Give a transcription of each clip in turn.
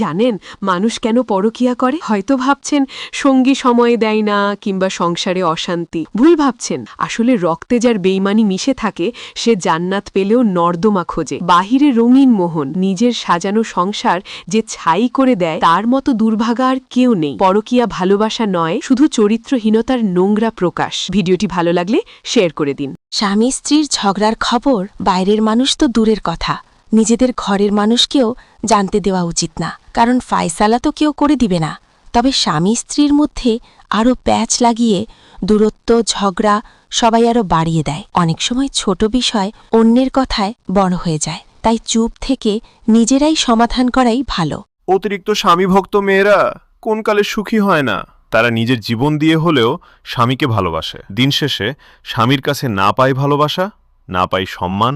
জানেন মানুষ কেন পরকীয়া করে? হয়তো ভাবছেন সঙ্গী সময় দেয় না কিংবা সংসারে অশান্তি। ভুল ভাবছেন, আসলে রক্তে যার বেইমানি মিশে থাকে সে জান্নাত পেলেও নর্দমা খোঁজে। বাহিরে রঙিন মোহন, নিজের সাজানো সংসার যে ছাই করে দেয় তার মতো দুর্ভাগা আর কেউ নেই। পরকীয়া ভালোবাসা নয়, শুধু চরিত্রহীনতার নোংরা প্রকাশ। ভিডিওটি ভালো লাগলে শেয়ার করে দিন। স্বামী স্ত্রীর ঝগড়ার খবর বাইরের মানুষ তো দূরের কথা, নিজেদের ঘরের মানুষকেও জানতে দেওয়া উচিত না, কারণ ফায়সালা তো কেউ করে দিবে না। তবে স্বামী স্ত্রীর মধ্যে আরও প্যাচ লাগিয়ে দূরত্ব, ঝগড়া সবাই আরও বাড়িয়ে দেয়। অনেক সময় ছোট বিষয় অন্যের কথায় বড় হয়ে যায়, তাই চুপ থেকে নিজেরাই সমাধান করাই ভালো। অতিরিক্ত স্বামীভক্ত মেয়েরা কোন কালে সুখী হয় না। তারা নিজের জীবন দিয়ে হলেও স্বামীকে ভালোবাসে। দিন শেষে স্বামীর কাছে না পায় ভালোবাসা, না পায় সম্মান,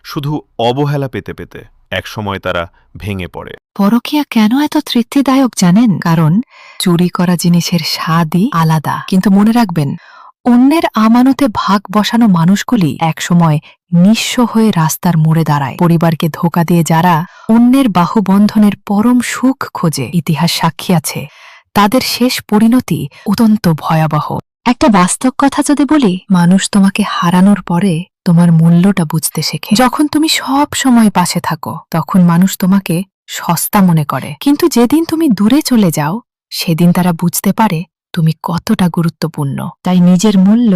শুধু অবহেলা পেতে পেতে একসময় তারা ভেঙে পড়ে। পরকীয়া কেন এত তৃপ্তিদায়ক জানেন? কারণ চুরি করা জিনিসের স্বাদই আলাদা। কিন্তু মনে রাখবেন, অন্যের আমানতে ভাগ বসানো মানুষগুলি একসময় নিঃস্ব হয়ে রাস্তার মোড়ে দাঁড়ায়। পরিবারকে ধোঁকা দিয়ে যারা অন্যের বাহুবন্ধনের পরম সুখ খোঁজে, ইতিহাস সাক্ষী আছে তাদের শেষ পরিণতি অত্যন্ত ভয়াবহ। একটা বাস্তব কথা যদি বলি, মানুষ তোমাকে হারানোর পরে তোমার মূল্যটা বুঝতে শেখে। যখন তুমি সব সময় পাশে থাকো তখন মানুষ তোমাকে সস্তা মনে করে, কিন্তু যেদিন তুমি দূরে চলে যাও সেদিন তারা বুঝতে পারে তুমি কতটা গুরুত্বপূর্ণ। তাই নিজের মূল্য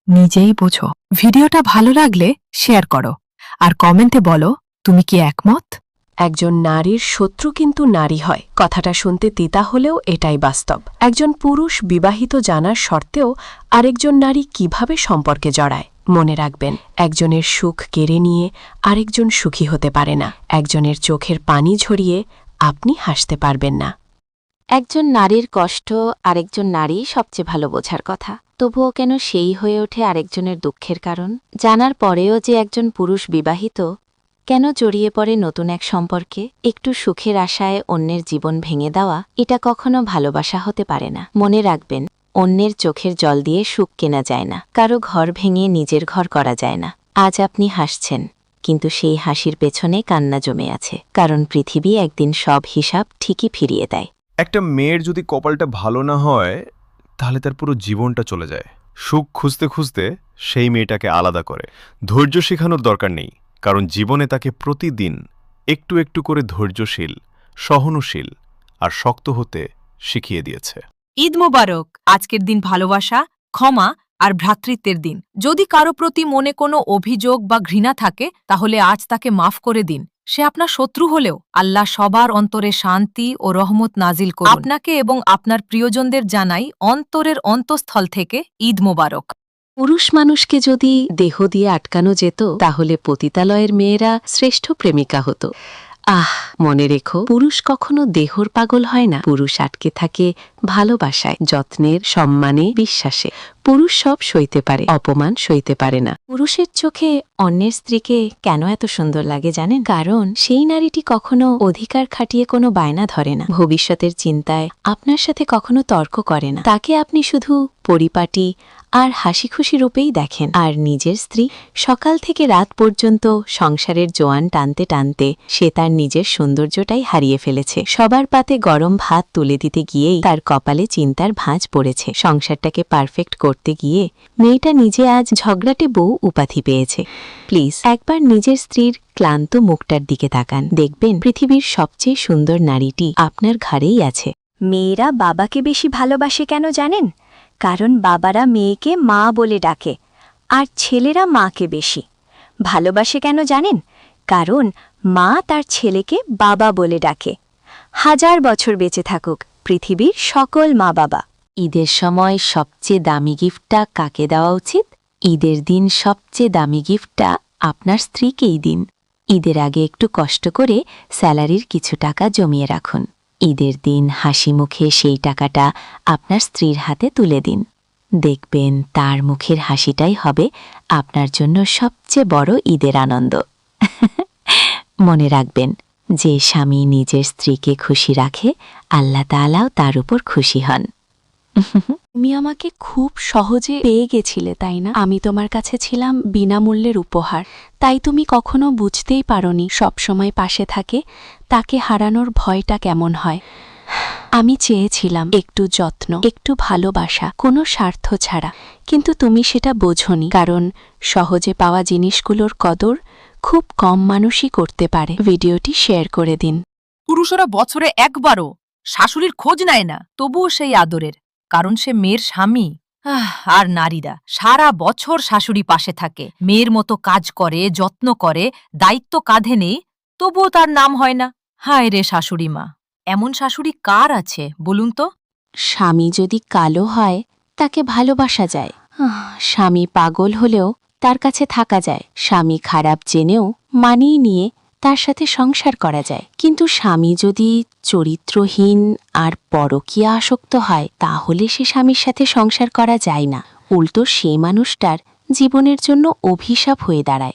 নিজেই বোঝো। ভিডিওটা ভালো লাগলে শেয়ার করো আর কমেন্টে বলো তুমি কি একমত। একজন নারীর শত্রু কিন্তু নারী হয়, কথাটা শুনতে তিতা হলেও এটাই বাস্তব। একজন পুরুষ বিবাহিত জানার সত্ত্বেও আরেকজন নারী কিভাবে সম্পর্কে জড়ায়। মনে রাখবেন, একজনের সুখ কেড়ে নিয়ে আরেকজন সুখী হতে পারে না। একজনের চোখের পানি ঝরিয়ে আপনি হাসতে পারবেন না। একজন নারীর কষ্ট আরেকজন নারী সবচেয়ে ভালো বোঝার কথা, তবুও কেন সেই হয়ে ওঠে আরেকজনের দুঃখের কারণ? জানার পরেও যে একজন পুরুষ বিবাহিত, কেন জড়িয়ে পড়ে নতুন এক সম্পর্কে? একটু সুখের আশায় অন্যের জীবন ভেঙে দেওয়া, এটা কখনো ভালোবাসা হতে পারে না। মনে রাখবেন, অন্যের চোখের জল দিয়ে সুখ কেনা যায় না, কারো ঘর ভেঙে নিজের ঘর করা যায় না। আজ আপনি হাসছেন, কিন্তু সেই হাসির পেছনে কান্না জমে আছে, কারণ পৃথিবী একদিন সব হিসাব ঠিকই ফিরিয়ে দেয়। একটা মেয়ের যদি কপালটা ভালো না হয় তাহলে তার পুরো জীবনটা চলে যায়। সুখ খুঁজতে খুঁজতে সেই মেয়েটাকে আলাদা করে। ধৈর্য শেখানোর দরকার নেই, কারণ জীবনে তাকে প্রতিদিন একটু একটু করে ধৈর্যশীল, সহনশীল আর শক্ত হতে শিখিয়ে দিয়েছে। ঈদ মোবারক। আজকের দিন ভালোবাসা, ক্ষমা আর ভ্রাতৃত্বের দিন। যদি কারো প্রতি মনে কোনো অভিযোগ বা ঘৃণা থাকে তাহলে আজ তাকে মাফ করে দিন। সে আপনার শত্রু হলেও আল্লাহ সবার অন্তরে শান্তি ও রহমত নাজিল করুন। আপনাকে এবং আপনার প্রিয়জনদের জানাই অন্তরের অন্তঃস্থল থেকে ঈদ মোবারক। পুরুষ মানুষকে যদি দেহ দিয়ে আটকানো যেত তাহলে পতিতালয়ের মেয়েরা শ্রেষ্ঠ প্রেমিকা হতো। মনে রেখো, পুরুষ কখনো দেহর পাগল হয় না। পুরুষ আটকে থাকে ভালোবাসায়, যত্নের, সম্মানে, বিশ্বাসে। পুরুষ সব সইতে পারে, অপমান সইতে পারে না। পুরুষের চোখে অন্যের স্ত্রীকে কেন এত সুন্দর লাগে জানেন? কারণ সেই নারীটি কখনো অধিকার খাটিয়ে কোনো বায়না ধরে না, ভবিষ্যতের চিন্তায় আপনার সাথে কখনো তর্ক করে না। তাকে আপনি শুধু পরিপাটি আর হাসি খুশি রূপেই দেখেন। আর নিজের স্ত্রী সকাল থেকে রাত পর্যন্ত সংসারের জোয়ান টানতে টানতে সে তার নিজের সৌন্দর্যটাই হারিয়ে ফেলেছে। সবার পাতে গরম ভাত তুলে দিতে গিয়েই তার কপালে চিন্তার ভাঁজ পড়েছে। সংসারটাকে পারফেক্ট করতে গিয়ে মেয়েটা নিজে আজ ঝগড়াটে বউ উপাধি পেয়েছে। প্লিজ একবার নিজের স্ত্রীর ক্লান্ত মুখটার দিকে তাকান, দেখবেন পৃথিবীর সবচেয়ে সুন্দর নারীটি আপনার ঘরেই আছে। মেয়েরা বাবাকে বেশি ভালোবাসে কেন জানেন? কারণ বাবারা মেয়েকে মা বলে ডাকে, আর ছেলেরা মাকে বেশি ভালোবাসে কেন জানেন? কারণ মা তার ছেলেকে বাবা বলে ডাকে। 1000 বছর বেঁচে থাকুক পৃথিবীর সকল মা বাবা। ঈদের সময় সবচেয়ে দামি গিফটটা কাকে দেওয়া উচিত? ঈদের দিন সবচেয়ে দামি গিফটটা আপনার স্ত্রীকেই দিন। ঈদের আগে একটু কষ্ট করে স্যালারির কিছু টাকা জমিয়ে রাখুন। ঈদের দিন হাসি মুখে সেই টাকাটা আপনার স্ত্রীর হাতে তুলে দিন। দেখবেন তার মুখের হাসিটাই হবে আপনার জন্য সবচেয়ে বড় ঈদের আনন্দ। মনে রাখবেন, যে স্বামী নিজের স্ত্রীকে খুশি রাখে, আল্লাহ তাআলাও তার উপর খুশি হন। তুমি আমাকে খুব সহজে পেয়ে গেছিলে, তাই না? আমি তোমার কাছে ছিলাম বিনামূল্যের উপহার, তাই তুমি কখনো বুঝতেই পারোনি সবসময় পাশে থাকে তাকে হারানোর ভয়টা কেমন হয়। আমি চেয়েছিলাম একটু যত্ন, একটু ভালোবাসা, কোনো স্বার্থ ছাড়া, কিন্তু তুমি সেটা বোঝোনি, কারণ সহজে পাওয়া জিনিসগুলোর কদর খুব কম মানুষই করতে পারে। ভিডিওটি শেয়ার করে দিন। পুরুষরা বছরে একবারও শাশুড়ির খোঁজ নেয় না, তবুও সেই আদরের, কারণ সে মেয়ের স্বামী। আর নারীরা সারা বছর শাশুড়ি পাশে থাকে, মেয়ের মতো কাজ করে, যত্ন করে, দায়িত্ব কাঁধে নেই, তবুও তার নাম হয় না। হায় রে শাশুড়ি মা, এমন শাশুড়ি কার আছে বলুন তো? স্বামী যদি কালো হয় তাকে ভালোবাসা যায়, স্বামী পাগল হলেও তার কাছে থাকা যায়, স্বামী খারাপ জেনেও মানিয়ে নিয়ে তার সাথে সংসার করা যায়। কিন্তু স্বামী যদি চরিত্রহীন আর পরকীয়া আসক্ত হয়, তাহলে সে স্বামীর সাথে সংসার করা যায় না, উল্টো সে মানুষটার জীবনের জন্য অভিশাপ হয়ে দাঁড়ায়।